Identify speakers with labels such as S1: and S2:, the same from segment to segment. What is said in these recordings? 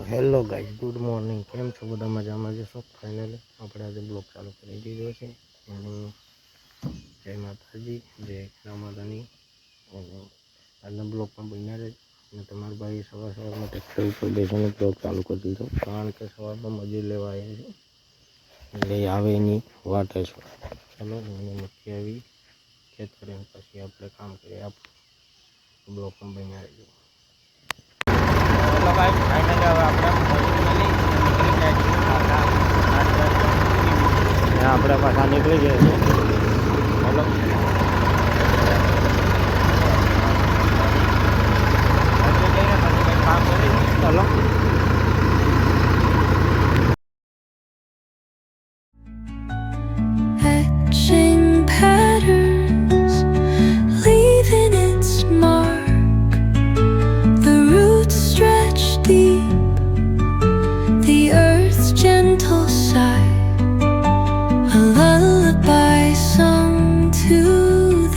S1: Hello guys, good morning. કેમ છો બધા? મજામાં જશો? ફાઇનલી આપણે આજે બ્લોગ ચાલુ કરી દીધો છે. જય માતાજી, જય રામાદાની. આજના બ્લોગમાં બન્યા રહે. અને તમારા ભાઈ સવારમાં ટ્રેક્ટર ઉપર બેસીને બ્લોગ ચાલુ કરી દીધો, કારણ કે સવારમાં મજૂર લેવા આવ્યા છે એટલે આવે એની વાટ છે. ચાલો એને મૂકી આવી ખેતરે, પછી આપણે કામ કરીએ. આપણે બ્લોગમાં બન્યા રહીએ. હેલો ગાઈસ, ફાઇનલી હવે આપણે પાછા નીકળી ગયા છીએ. હેલો કામ કરી ચાલો.
S2: Etching patterns, leaving its mark. The roots stretch deep, the earth's gentle sigh, a lullaby sung to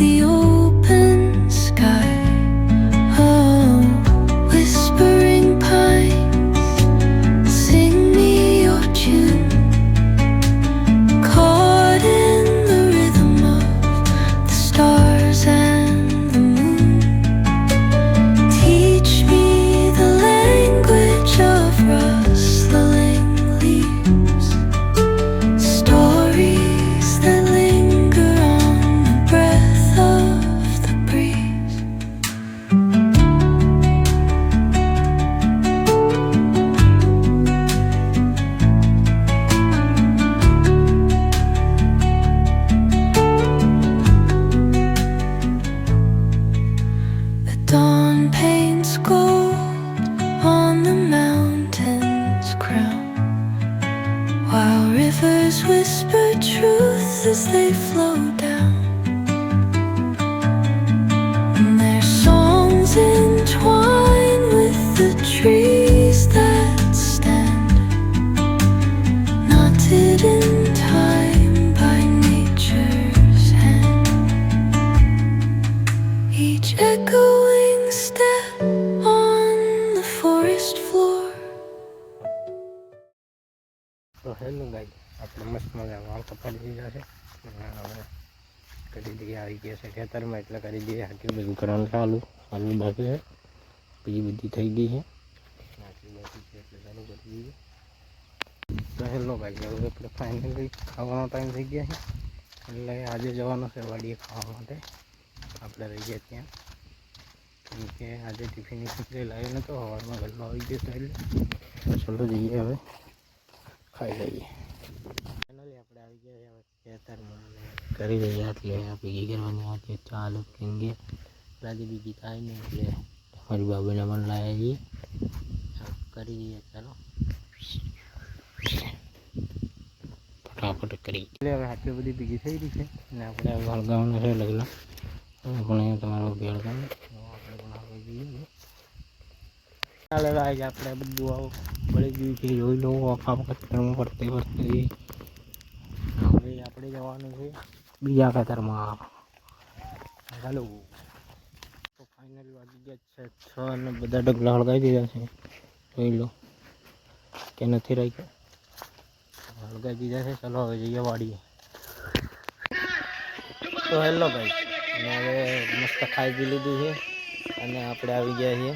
S2: the open sky. Oh, whispering pines, sing me your tune. Caught in the rhythm of the stars and the moon. Teach me the language of rustling leaves, stories that linger on the breath of the breeze. The dawn paints gold on the mountain's crown, while rivers whisper truth as they flow down. And their songs entwine with the trees that stand, knotted in time by nature's hand. Each echoing step on the forest floor.
S1: તો hello guys, આપણે મસ્ત મજા વાળ કપાડી દીધા છે. હવે કરી દઈએ, આવી ગયા છે ખેતરમાં એટલે કરી દઈએ. આટલું બધું કરવાનું ચાલુ બાકી છે, બીજી બધી થઈ ગઈ છે, આટલી બાકી છે એટલે ચાલુ કરી દઈએ. તો હેલો ગાઈસ, હવે આપણે ફાઇનલી ખાવાનો ટાઈમ થઈ ગયા છે એટલે આજે જવાનું છે વાડીએ ખાવા માટે. આપણે રહી ગયા ત્યાં, કેમ કે આજે ટિફિનની ખીચડી લાવી નહોતો, સવારમાં ઘરમાં આવી ગયો એટલે ચાલો જઈએ હવે ખાઈ લઈએ. ફાઇનલી આપણે આવી ગયા હવે ખેતરમાં કરી દઈએ. એટલે ભેગી કરવાની આજે ચાલુ કેમ કે આજે બીજી થાય નહીં એટલે મારી બાબુને પણ લાવ્યા છીએ, કરી દઈએ. ચાલો ફટાફટ કરી એટલે હવે આટલી બધી ભેગી થઈ રહી છે અને આપણે વળગાવવાનું છે લગલા પણ તમારો ભેળગામ આપણે પણ આવી જઈએ. ચાલે આજે આપણે બધું આવું બળી ગયું છે, જોઈ લો. આખા ખેતરમાં ફરતે હવે આપણે જવાનું છે બીજા ખેતરમાં. ચાલો. તો ફાઇનલી વાગી ગયા છે 6 અને બધા ડગલા હળગાવી દીધા છે, જોઈ લો કે નથી રાખ્યા, હળગાવી દીધા છે. ચાલો હવે જઈએ વાડીએ. તો હેલો ભાઈ, હવે મસ્ત ખાઈ પી લીધું છે અને આપણે આવી ગયા છીએ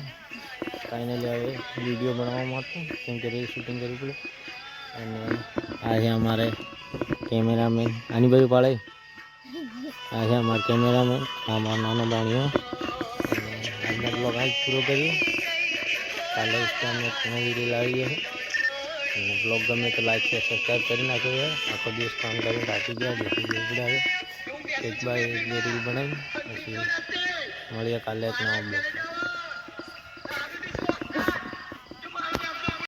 S1: ફાઇનલી હવે વિડીયો બનાવવા માટે, કેમ કે રીલ શૂટિંગ કરવી પડે. અને આ છે અમારે કેમેરામેન, આની બાજુ પાડે. આ છે અમારા કેમેરામેન, આ અમારો નાનો બાણીઓ. અને આજનો બ્લોગ આજ પૂરો કરીએ. કાલે અમે ઘણો વિડીયો લાવી ગયા છે અને બ્લોગ ગમે તો લાઈક છે સબસ્ક્રાઈબ કરી નાખો. આખો દિવસ કામ કરીને થાકી ગયા, બેસી જવું પડે. હવે એક બાય એક રીલ બનાવી પછી મળીએ કાલે એક નવા બ્લોગ.